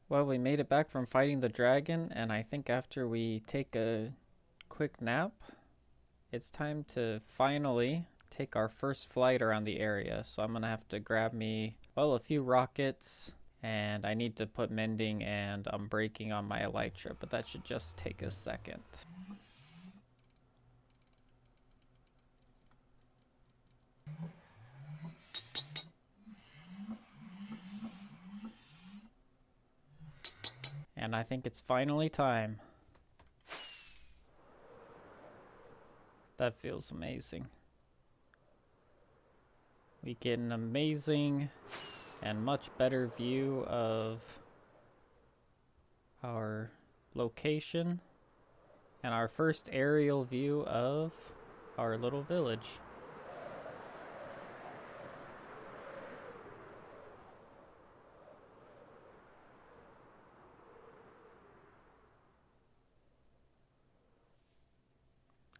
Well, we made it back from fighting the dragon, and I think after we take a quick nap, it's time to finally take our first flight around the area. So I'm gonna have to grab me, well, a few rockets, and I need to put mending and braking on my elytra, but that should just take a second. And I think it's finally time. That feels amazing. We get an amazing and much better view of our location and our first aerial view of our little village.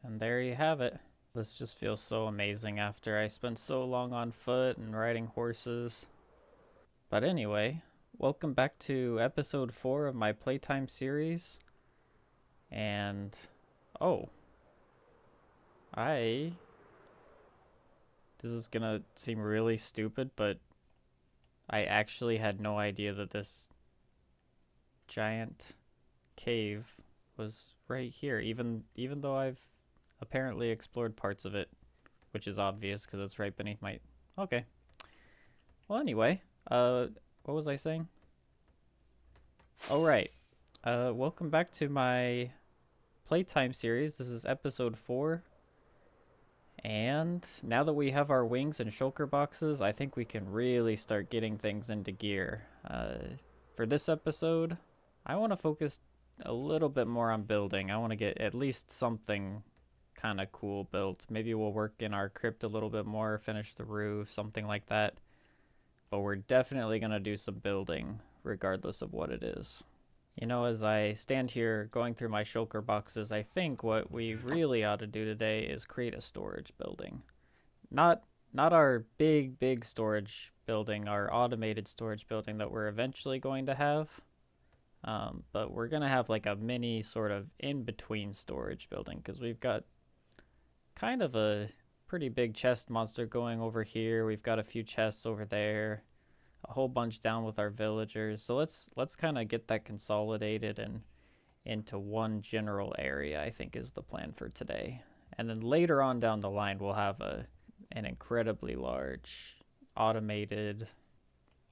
And there you have it. This just feels so amazing after I spent so long on foot and riding horses. But anyway, welcome back to episode 4 of my playtime series. And oh, I this is gonna seem really stupid, but I actually had no idea that this giant cave was right here, even though I've apparently explored parts of it, which is obvious because it's right beneath my. Okay. Well, anyway, what was I saying? Oh, right. Welcome back to my playtime series. This is episode 4. And now that we have our wings and shulker boxes, I think we can really start getting things into gear. For this episode, I want to focus a little bit more on building. I want to get at least something kind of cool built. Maybe we'll work in our crypt a little bit more, finish the roof, something like that. But we're definitely going to do some building, regardless of what it is. You know, as I stand here going through my shulker boxes, I think what we really ought to do today is create a storage building. Not our big storage building, our automated storage building that we're eventually going to have. But we're going to have like a mini sort of in-between storage building because we've got kind of a pretty big chest monster going over here. We've got a few chests over there, a whole bunch down with our villagers. So let's kind of get that consolidated and into one general area, I think is the plan for today. And then later on down the line, we'll have an incredibly large, automated,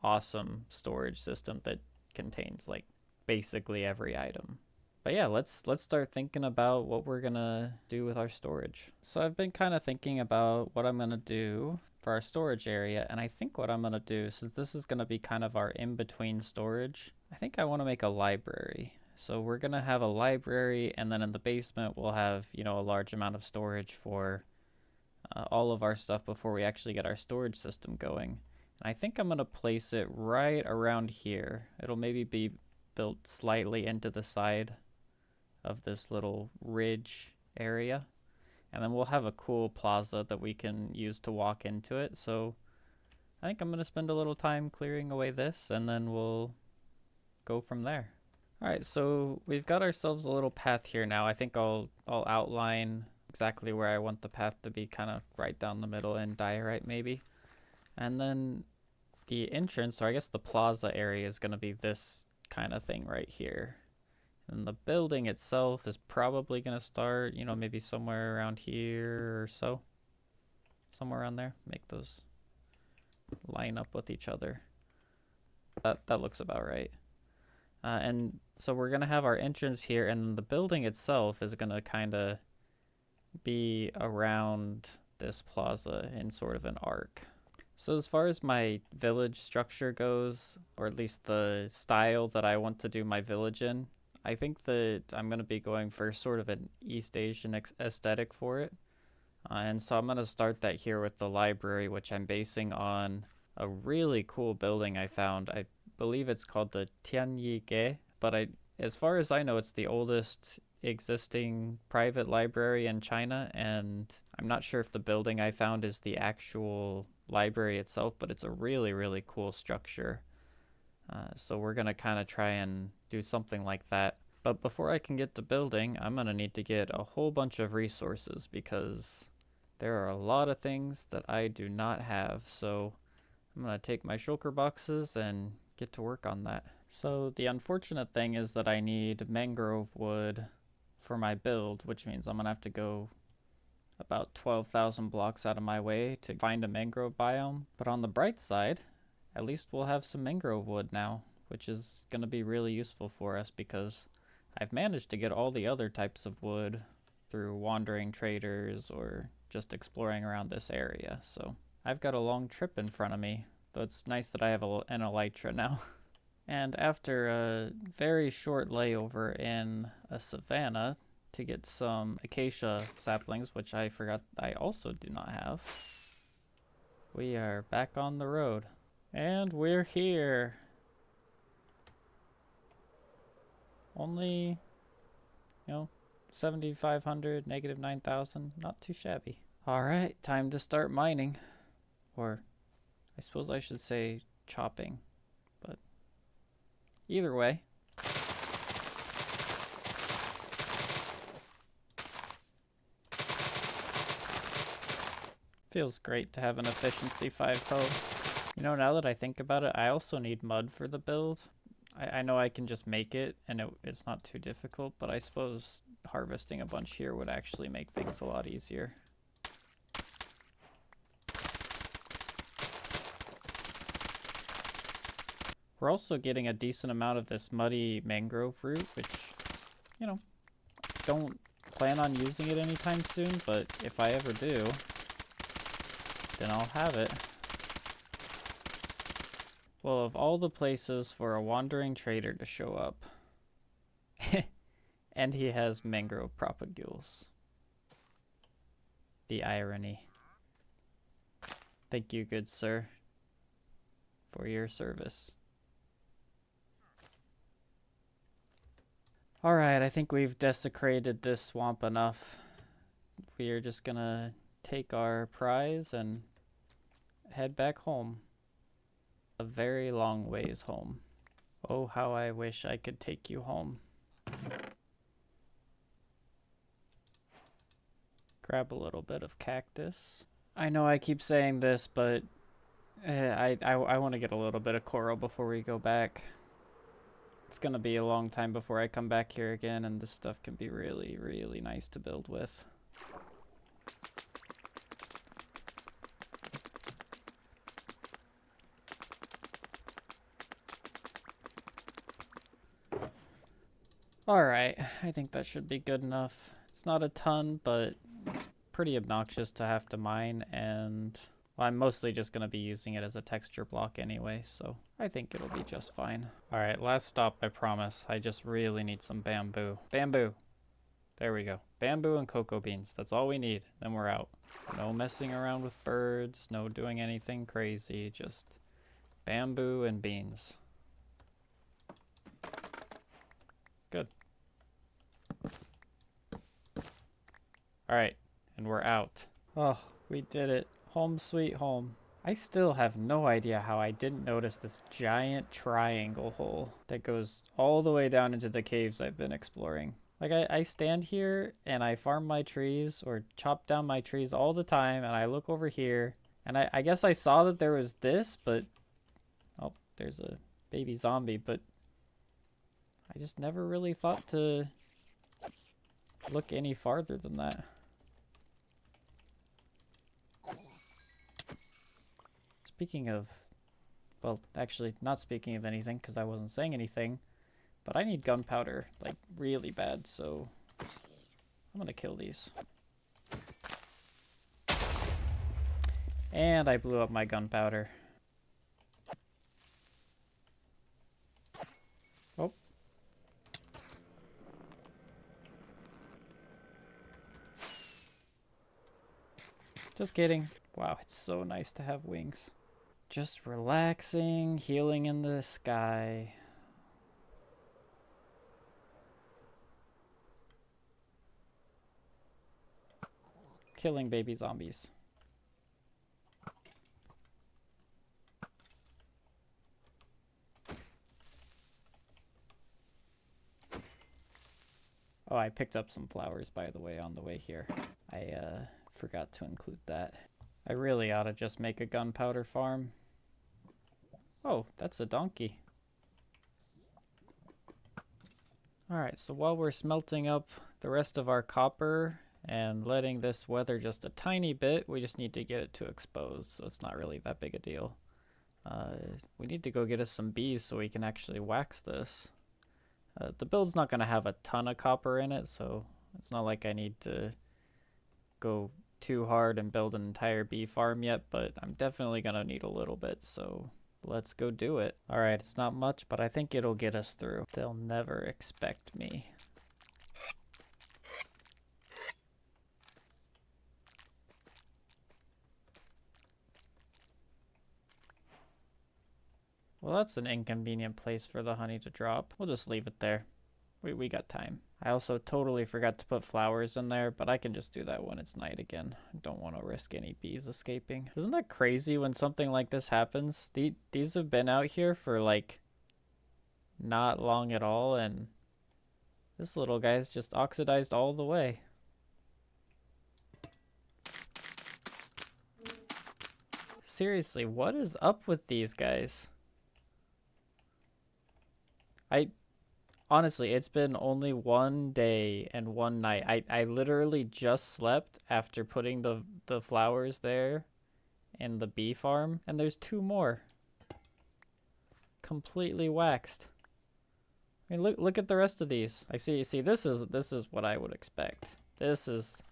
awesome storage system that contains like basically every item. But yeah, let's start thinking about what we're gonna do with our storage. So I've been kind of thinking about what I'm gonna do for our storage area, and I think what I'm gonna do, since this is gonna be kind of our in-between storage, I think I want to make a library. So we're gonna have a library, and then in the basement we'll have, you know, a large amount of storage for all of our stuff before we actually get our storage system going. And I think I'm gonna place it right around here. It'll maybe be built slightly into the side of this little ridge area. And then we'll have a cool plaza that we can use to walk into it. So I think I'm going to spend a little time clearing away this and then we'll go from there. All right, so we've got ourselves a little path here now. I think I'll outline exactly where I want the path to be, kind of right down the middle in diorite maybe. And then the entrance, or I guess the plaza area, is going to be this kind of thing right here. And the building itself is probably going to start, you know, maybe somewhere around here or so. Somewhere around there. Make those line up with each other. That looks about right. And so we're going to have our entrance here, and the building itself is going to kind of be around this plaza in sort of an arc. So as far as my village structure goes, or at least the style that I want to do my village in, I think that I'm going to be going for sort of an East Asian aesthetic for it. And so I'm going to start that here with the library, which I'm basing on a really cool building I found. I believe it's called the Tianyi, but as far as I know, it's the oldest existing private library in China, and I'm not sure if the building I found is the actual library itself, but it's a really cool structure. So we're gonna kind of try and do something like that. But before I can get to building, I'm gonna need to get a whole bunch of resources because there are a lot of things that I do not have. So I'm gonna take my shulker boxes and get to work on that. So the unfortunate thing is that I need mangrove wood for my build, which means I'm gonna have to go about 12,000 blocks out of my way to find a mangrove biome. But on the bright side, at least we'll have some mangrove wood now, which is gonna be really useful for us because I've managed to get all the other types of wood through wandering traders or just exploring around this area. So I've got a long trip in front of me, though it's nice that I have an elytra now. And after a very short layover in a savanna to get some acacia saplings, which I forgot I also do not have, we are back on the road. And we're here. Only, 7,500, negative 9,000. Not too shabby. Alright, time to start mining. Or, I suppose I should say chopping. But, either way. Feels great to have an efficiency 5 hoe. Now that I think about it, I also need mud for the build. I know I can just make it, and it's not too difficult, but I suppose harvesting a bunch here would actually make things a lot easier. We're also getting a decent amount of this muddy mangrove root, which, don't plan on using it anytime soon, but if I ever do, then I'll have it. Well, of all the places for a wandering trader to show up, and he has mangrove propagules. The irony. Thank you, good sir, for your service. Alright, I think we've desecrated this swamp enough. We are just gonna take our prize and head back home. A very long ways home. Oh, how I wish I could take you home. Grab a little bit of cactus. I know I keep saying this, but I want to get a little bit of coral before we go back. It's gonna be a long time before I come back here again, and this stuff can be really, really nice to build with. Alright, I think that should be good enough. It's not a ton, but it's pretty obnoxious to have to mine, and well, I'm mostly just going to be using it as a texture block anyway, so I think it'll be just fine. Alright, last stop, I promise. I just really need some bamboo. Bamboo! There we go. Bamboo and cocoa beans. That's all we need. Then we're out. No messing around with birds, no doing anything crazy, just bamboo and beans. Good. Alright, and we're out. Oh, we did it. Home sweet home. I still have no idea how I didn't notice this giant triangle hole that goes all the way down into the caves I've been exploring. Like, I stand here and I farm my trees or chop down my trees all the time, and I look over here and I guess I saw that there was this, but oh, there's a baby zombie, but I just never really thought to look any farther than that. Speaking of, well, actually not speaking of anything because I wasn't saying anything, but I need gunpowder like really bad, so I'm gonna kill these. And I blew up my gunpowder. Oh. Just kidding. Wow, it's so nice to have wings. Just relaxing, healing in the sky. Killing baby zombies. Oh, I picked up some flowers, by the way, on the way here. I forgot to include that. I really ought to just make a gunpowder farm. Oh, that's a donkey. Alright, so while we're smelting up the rest of our copper and letting this weather just a tiny bit, we just need to get it to expose, so it's not really that big a deal. We need to go get us some bees so we can actually wax this. The build's not going to have a ton of copper in it, so it's not like I need to go too hard and build an entire bee farm yet, but I'm definitely going to need a little bit, so let's go do it. Alright, it's not much, but I think it'll get us through. They'll never expect me. Well, that's an inconvenient place for the honey to drop. We'll just leave it there. We got time. I also totally forgot to put flowers in there, but I can just do that when it's night again. I don't want to risk any bees escaping. Isn't that crazy when something like this happens? These have been out here for like not long at all, and this little guy's just oxidized all the way. Seriously, what is up with these guys? Honestly, it's been only one day and one night. I literally just slept after putting the flowers there in the bee farm, and there's 2 more. Completely waxed. I mean, look at the rest of these. I see this is what I would expect. This is,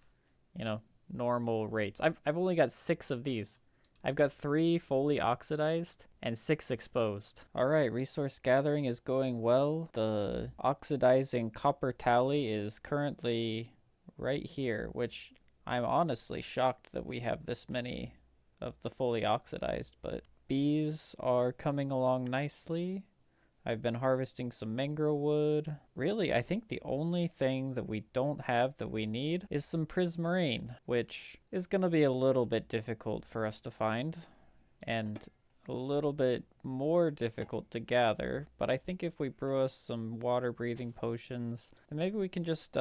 you know, normal rates. I've only got 6 of these. I've got 3 fully oxidized and 6 exposed. Alright, resource gathering is going well. The oxidizing copper tally is currently right here, which I'm honestly shocked that we have this many of the fully oxidized, but bees are coming along nicely. I've been harvesting some mangrove wood. Really, I think the only thing that we don't have that we need is some prismarine, which is going to be a little bit difficult for us to find and a little bit more difficult to gather. But I think if we brew us some water breathing potions, then maybe we can just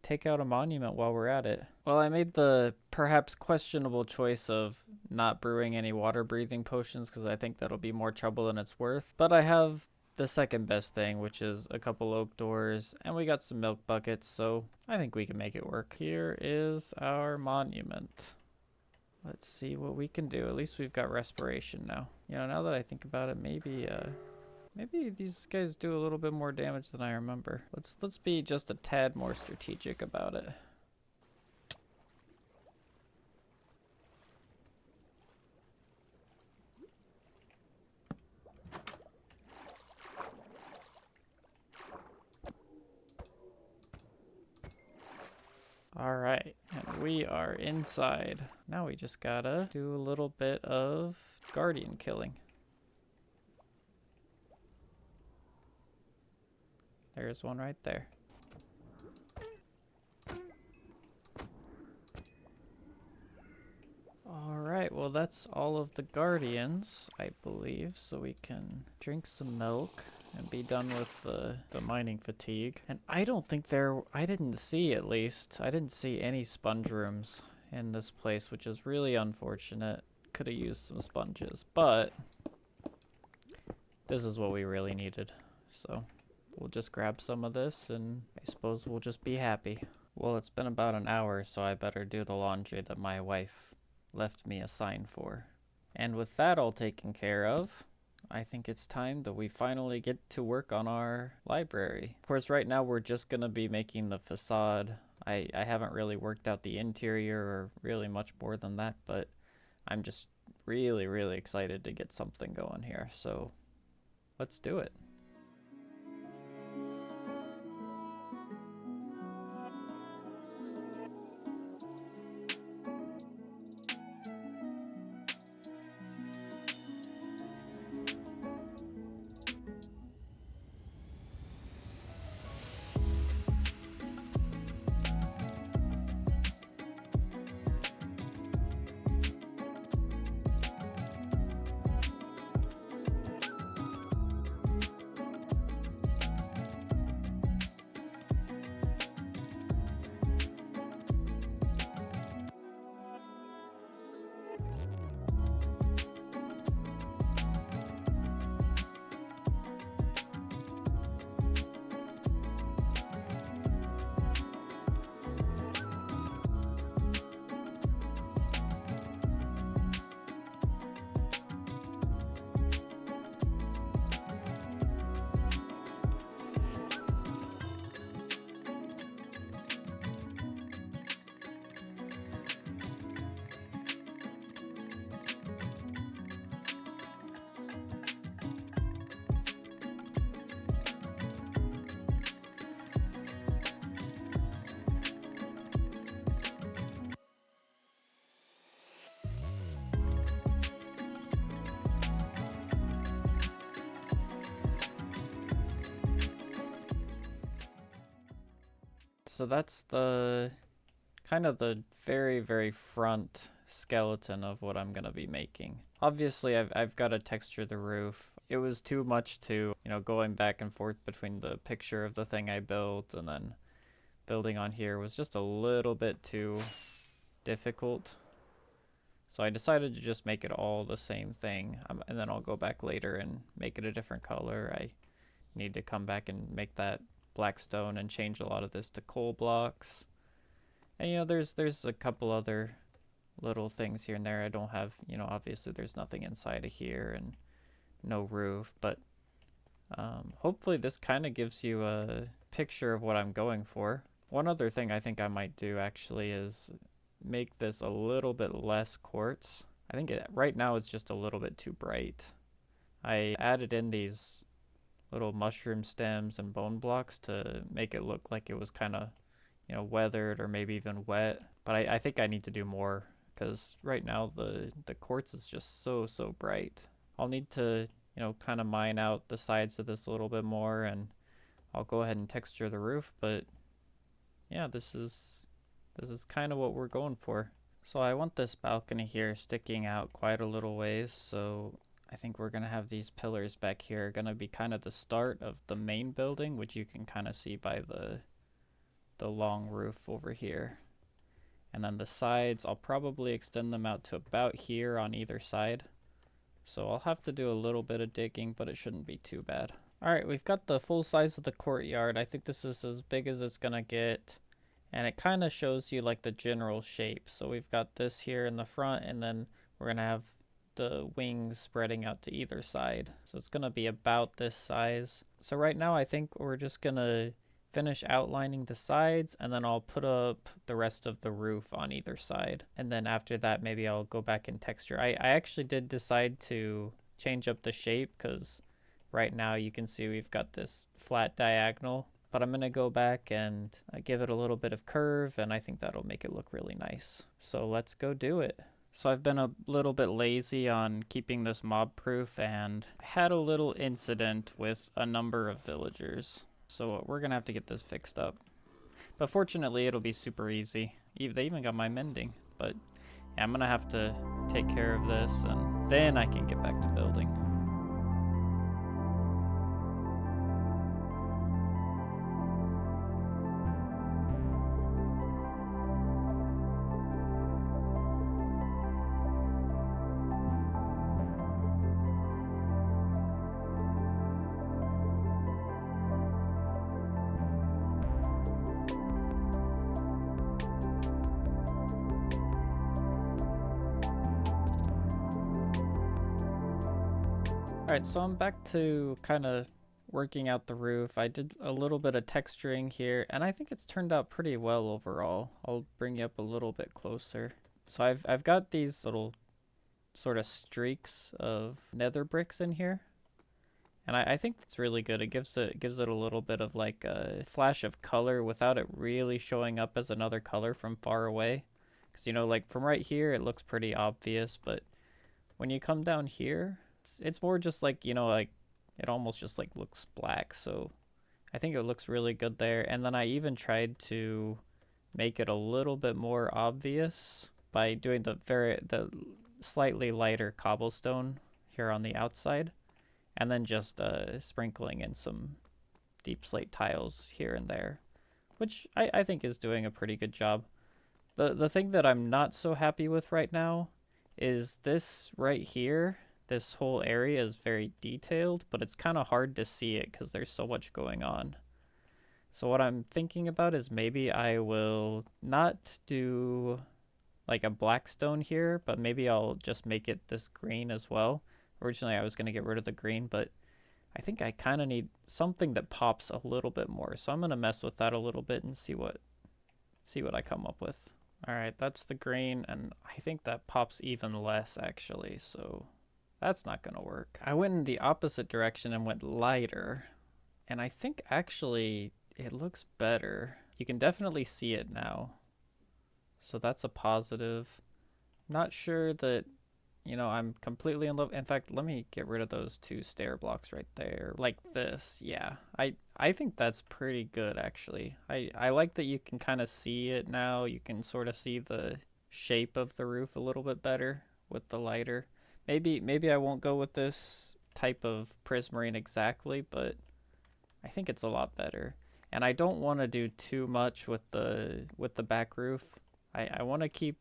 take out a monument while we're at it. Well, I made the perhaps questionable choice of not brewing any water breathing potions because I think that'll be more trouble than it's worth. But I have the second best thing, which is a couple oak doors, and we got some milk buckets, so I think we can make it work. Here is our monument. Let's see what we can do. At least we've got respiration now. You know, now that I think about it, maybe these guys do a little bit more damage than I remember. Let's be just a tad more strategic about it. Alright, and we are inside. Now we just gotta do a little bit of guardian killing. There's one right there. Alright, well that's all of the guardians, I believe, so we can drink some milk and be done with the mining fatigue. And I don't think I didn't see any sponge rooms in this place, which is really unfortunate. Could have used some sponges, but this is what we really needed. So we'll just grab some of this and I suppose we'll just be happy. Well, it's been about an hour, so I better do the laundry that my wife left me a sign for. And with that all taken care of, I think it's time that we finally get to work on our library. Of course, right now we're just going to be making the facade. I haven't really worked out the interior or really much more than that, but I'm just really, really excited to get something going here. So let's do it. so that's the kind of the very, very front skeleton of what I'm gonna be making. Obviously, I've got to texture the roof. It was too much to, going back and forth between the picture of the thing I built and then building on here was just a little bit too difficult. So I decided to just make it all the same thing, and then I'll go back later and make it a different color. I need to come back and make that black stone and change a lot of this to coal blocks. And there's a couple other little things here and there. I don't have, obviously there's nothing inside of here and no roof, but hopefully this kind of gives you a picture of what I'm going for. One other thing I think I might do actually is make this a little bit less quartz. I think right now it's just a little bit too bright. I added in these little mushroom stems and bone blocks to make it look like it was kind of, weathered or maybe even wet. But I think I need to do more because right now the quartz is just so bright. I'll need to, kind of mine out the sides of this a little bit more, and I'll go ahead and texture the roof. But yeah, this is kind of what we're going for. So I want this balcony here sticking out quite a little ways, so I think we're going to have these pillars back here going to be kind of the start of the main building, which you can kind of see by the long roof over here. And then the sides, I'll probably extend them out to about here on either side. So I'll have to do a little bit of digging, but it shouldn't be too bad. All right, we've got the full size of the courtyard. I think this is as big as it's going to get. And it kind of shows you like the general shape. So we've got this here in the front, and then we're going to have the wings spreading out to either side. So it's going to be about this size. So right now I think we're just going to finish outlining the sides, and then I'll put up the rest of the roof on either side. And then after that, maybe I'll go back and texture. I actually did decide to change up the shape because right now you can see we've got this flat diagonal. But I'm going to go back and give it a little bit of curve, and I think that'll make it look really nice. So let's go do it. So I've been a little bit lazy on keeping this mob proof and had a little incident with a number of villagers. So we're going to have to get this fixed up. But fortunately, it'll be super easy. They even got my mending. But yeah, I'm going to have to take care of this, and then I can get back to building. Alright, so I'm back to kind of working out the roof. I did a little bit of texturing here, and I think it's turned out pretty well overall. I'll bring you up a little bit closer. So I've got these little sort of streaks of nether bricks in here, and I think that's really good. It gives it a little bit of like a flash of color without it really showing up as another color from far away. Because like from right here it looks pretty obvious, but when you come down here, it's more just like, like it almost just like looks black. So I think it looks really good there. And then I even tried to make it a little bit more obvious by doing the slightly lighter cobblestone here on the outside, and then just sprinkling in some deep slate tiles here and there, which I think is doing a pretty good job. The thing that I'm not so happy with right now is this right here. This whole area is very detailed, but it's kind of hard to see it because there's so much going on. So what I'm thinking about is maybe I will not do like a black stone here, but maybe I'll just make it this green as well. Originally I was going to get rid of the green, but I think I kind of need something that pops a little bit more. So I'm going to mess with that a little bit and see what I come up with. All right, that's the green, and I think that pops even less actually, so that's not going to work. I went in the opposite direction and went lighter, and I think actually it looks better. You can definitely see it now, so that's a positive. Not sure that, You know, I'm completely in love. In fact, let me get rid of those 2 stair blocks right there. Like this. Yeah. I think that's pretty good actually. I like that you can kind of see it now. You can sort of see the shape of the roof a little bit better with the lighter. Maybe I won't go with this type of prismarine exactly, but I think it's a lot better. And I don't want to do too much with the back roof. I want to keep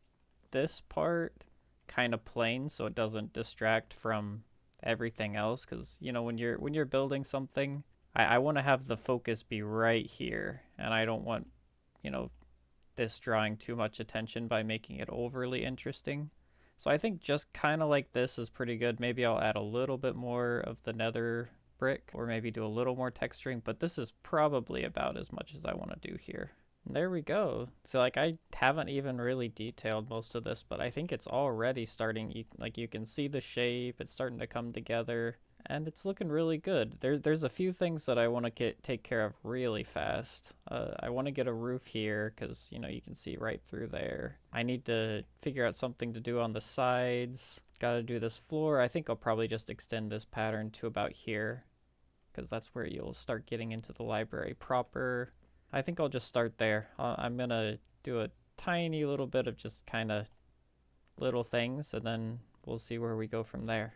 this part kind of plain so it doesn't distract from everything else, because you know when you're building something, I want to have the focus be right here, and I don't want, you know, this drawing too much attention by making it overly interesting. So I think just kind of like this is pretty good. Maybe I'll add a little bit more of the nether brick, or maybe do a little more texturing, but this is probably about as much as I want to do here. And there we go. So like I haven't even really detailed most of this, but I think it's already starting. You can see the shape, it's starting to come together, and it's looking really good. There's a few things that I want to take care of really fast. I want to get a roof here because, you know, you can see right through there. I need to figure out something to do on the sides. Got to do this floor. I think I'll probably just extend this pattern to about here, because that's where you'll start getting into the library proper. I think I'll just start there. I'm going to do a tiny little bit of just kind of little things, and then we'll see where we go from there.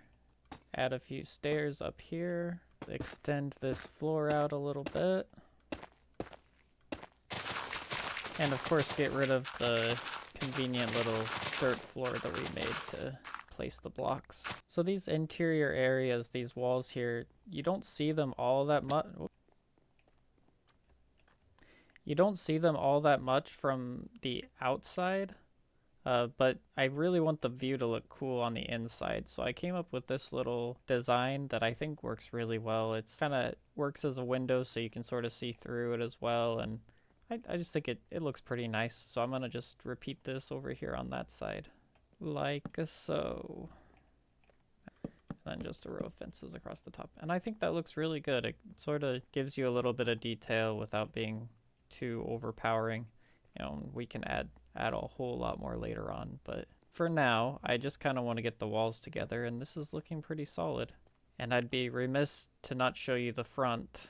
Add a few stairs up here. Extend this floor out a little bit. And of course get rid of the convenient little dirt floor that we made to place the blocks. So these interior areas, these walls here, you don't see them all that much. You don't see them all that much from the outside, but I really want the view to look cool on the inside. So I came up with this little design that I think works really well. It's kind of works as a window so you can sort of see through it as well. And I just think it looks pretty nice. So I'm going to just repeat this over here on that side, like so. And then just a row of fences across the top. And I think that looks really good. It sort of gives you a little bit of detail without being too overpowering. You know, we can add a whole lot more later on, but for now I just kind of want to get the walls together, and this is looking pretty solid. And I'd be remiss to not show you the front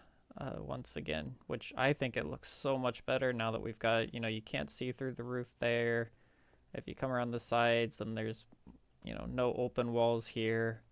once again, which I think it looks so much better now that we've got, you know, you can't see through the roof there. If you come around the sides, then there's, you know, no open walls here,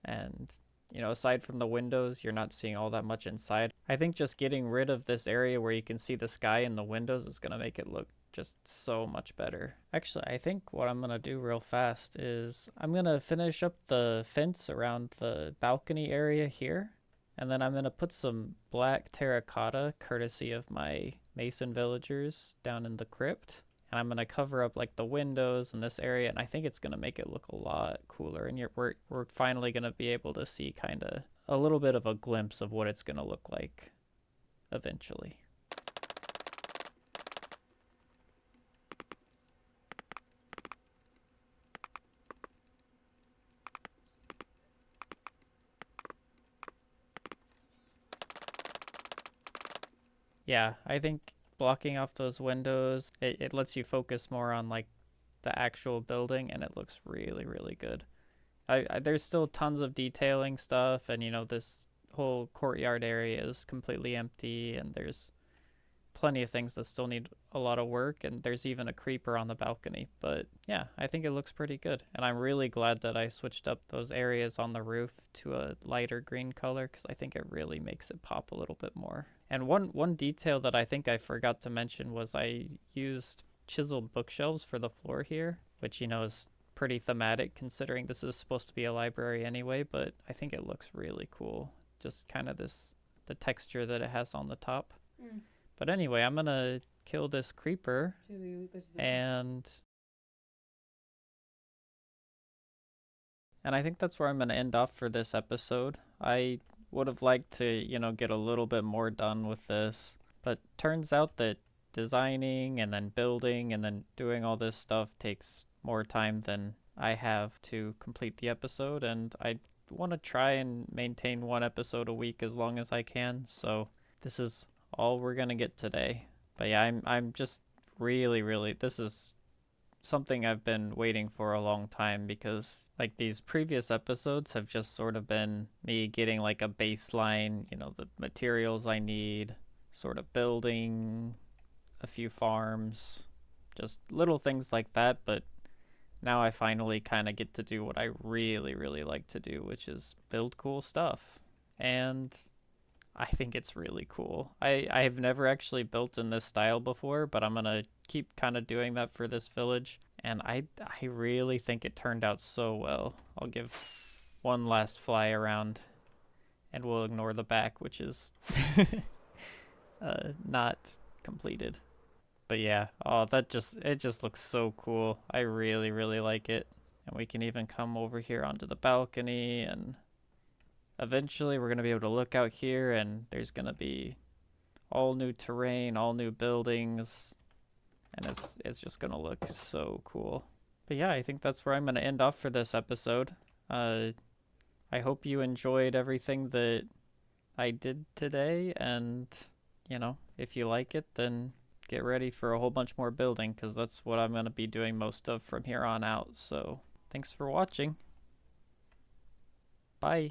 and you know, aside from the windows, you're not seeing all that much inside. I think just getting rid of this area where you can see the sky in the windows is going to make it look just so much better. Actually, I think what I'm going to do real fast is I'm going to finish up the fence around the balcony area here. And then I'm going to put some black terracotta, courtesy of my mason villagers down in the crypt. And I'm going to cover up like the windows in this area, and I think it's going to make it look a lot cooler. And we're finally going to be able to see kind of a little bit of a glimpse of what it's going to look like eventually. Yeah, I think blocking off those windows, it lets you focus more on like the actual building, and it looks really, really good. There's still tons of detailing stuff, and you know, this whole courtyard area is completely empty, and there's plenty of things that still need a lot of work, and there's even a creeper on the balcony. But yeah, I think it looks pretty good, and I'm really glad that I switched up those areas on the roof to a lighter green color, because I think it really makes it pop a little bit more. And one detail that I think I forgot to mention was I used chiseled bookshelves for the floor here, which, you know, is pretty thematic considering this is supposed to be a library anyway, but I think it looks really cool. Just kind of the texture that it has on the top. Mm. But anyway, I'm gonna kill this creeper, and I think that's where I'm gonna end off for this episode. I would have liked to, you know, get a little bit more done with this, but turns out that designing and then building and then doing all this stuff takes more time than I have to complete the episode, and I want to try and maintain one episode a week as long as I can. So this is all we're gonna get today. But yeah, I'm just really, this is something I've been waiting for a long time because like these previous episodes have just sort of been me getting like a baseline, the materials I need, sort of building a few farms, just little things like that, but now I finally kind of get to do what I really, really like to do, which is build cool stuff. And I think it's really cool. I have never actually built in this style before, but I'm going to keep kind of doing that for this village. And I really think it turned out so well. I'll give one last fly around and we'll ignore the back, which is not completed. But yeah, oh, it just looks so cool. I really, really like it. And we can even come over here onto the balcony, and eventually we're going to be able to look out here and there's going to be all new terrain, all new buildings, and it's just going to look so cool. But yeah, I think that's where I'm going to end off for this episode. I hope you enjoyed everything that I did today, and if you like it, then get ready for a whole bunch more building, because that's what I'm going to be doing most of from here on out. So thanks for watching. Bye.